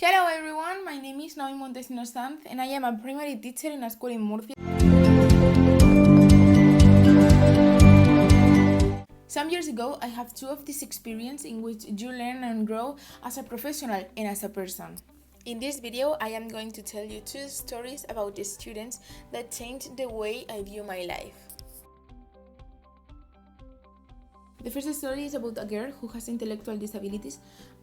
Hello everyone, my name is Naomi Montesino Sanz and I am a primary teacher in a school in Murcia. Some years ago, I have two of this experience in which you learn and grow as a professional and as a person. In this video, I am going to tell you two stories about the students that changed the way I view my life. The first story is about a girl who has intellectual disabilities.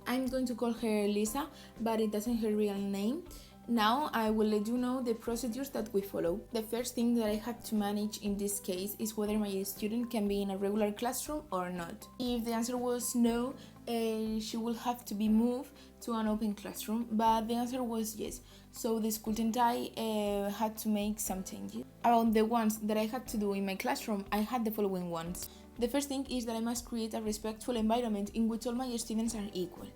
I'm going to call her Lisa, but it doesn't her real name. Now I will let you know the procedures that we follow. The first thing that I had to manage in this case is whether my student can be in a regular classroom or not. If the answer was no, she will have to be moved to an open classroom, but the answer was yes. So the school and I had to make some changes. About the ones that I had to do in my classroom, I had the following ones. The first thing is that I must create a respectful environment in which all my students are equal.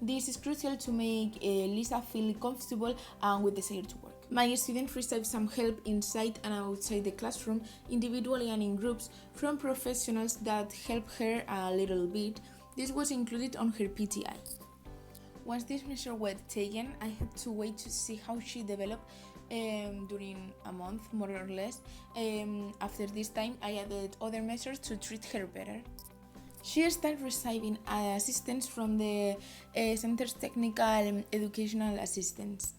This is crucial to make Lisa feel comfortable and with desire to work. My student receives some help inside and outside the classroom, individually and in groups, from professionals that help her a little bit. This was included on her PTI. Once these measures were taken, I had to wait to see how she developed during a month, more or less. After this time, I added other measures to treat her better. She started receiving assistance from the Center's Technical Educational Assistants.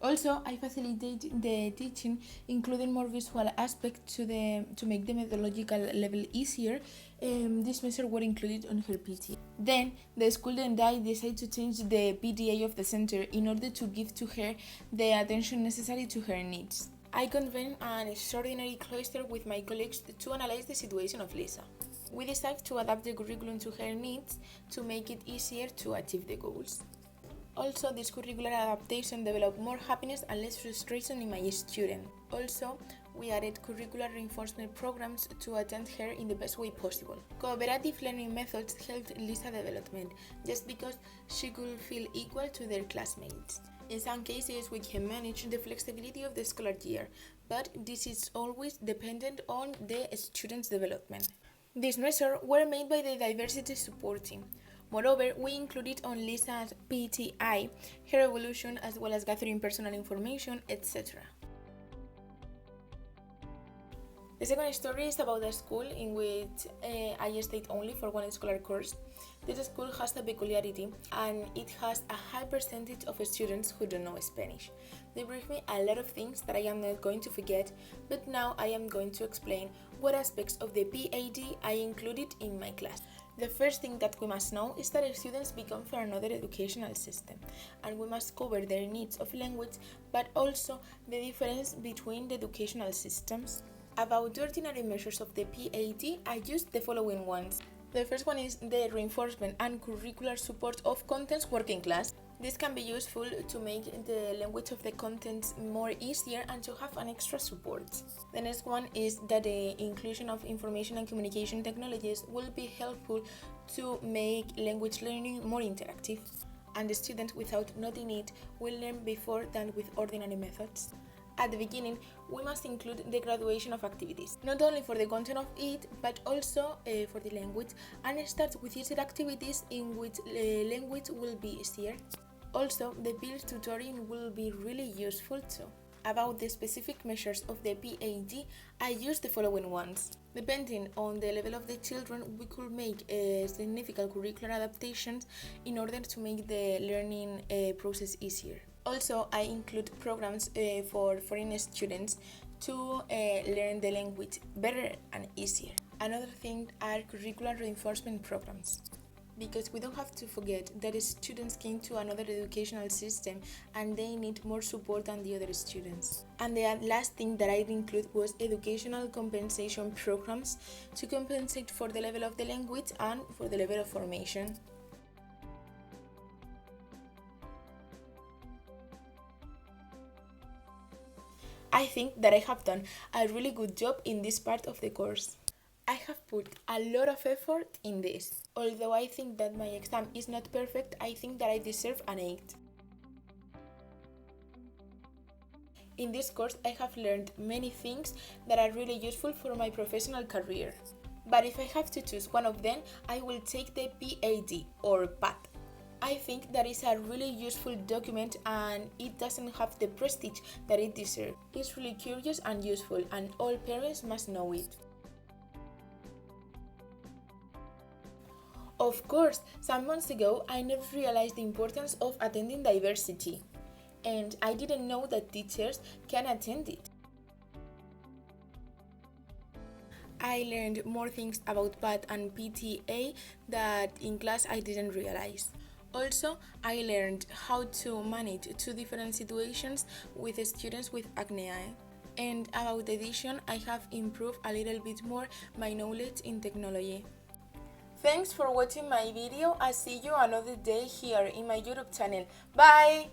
Also, I facilitate the teaching, including more visual aspects to make the methodological level easier. These measures were included on her PTA. Then, the school and I decided to change the PTA of the center in order to give to her the attention necessary to her needs. I convened an extraordinary cluster with my colleagues to analyze the situation of Lisa. We decided to adapt the curriculum to her needs to make it easier to achieve the goals. Also, this curricular adaptation developed more happiness and less frustration in my student. Also, we added curricular reinforcement programs to attend her in the best way possible. Cooperative learning methods helped Lisa's development, just because she could feel equal to their classmates. In some cases, we can manage the flexibility of the scholar year, but this is always dependent on the student's development. These measures were made by the diversity support team. Moreover, we included on Lisa's PTI her evolution as well as gathering personal information, etc. The second story is about a school in which I stayed only for one scholar course. This school has a peculiarity and it has a high percentage of students who don't know Spanish. They bring me a lot of things that I am not going to forget, but now I am going to explain what aspects of the PAD I included in my class. The first thing that we must know is that students become from another educational system, and we must cover their needs of language, but also the difference between the educational systems. About the ordinary measures of the PAD, I used the following ones. The first one is the reinforcement and curricular support of contents working class. This can be useful to make the language of the contents more easier and to have an extra support. The next one is that the inclusion of information and communication technologies will be helpful to make language learning more interactive, and the student without knowing it will learn before than with ordinary methods. At the beginning, we must include the graduation of activities, not only for the content of it, but also for the language, and start with easier activities in which language will be easier. Also, the peer tutoring will be really useful too. About the specific measures of the PAD, I used the following ones. Depending on the level of the children, we could make significant curricular adaptations in order to make the learning process easier. Also, I include programs for foreign students to learn the language better and easier. Another thing are curricular reinforcement programs, because we don't have to forget that students came to another educational system and they need more support than the other students. And the last thing that I included was educational compensation programs to compensate for the level of the language and for the level of formation. I think that I have done a really good job in this part of the course. I have put a lot of effort in this. Although I think that my exam is not perfect, I think that I deserve an 8. In this course, I have learned many things that are really useful for my professional career. But if I have to choose one of them, I will take the PAD or PAD. I think that is a really useful document and it doesn't have the prestige that it deserves. It's really curious and useful and all parents must know it. Of course, some months ago I never realized the importance of attending diversity, and I didn't know that teachers can attend it. I learned more things about PAT and PTA that in class I didn't realize. Also, I learned how to manage two different situations with students with acne. And about edition, I have improved a little bit more my knowledge in technology. Thanks for watching my video. I'll see you another day here in my YouTube channel. Bye!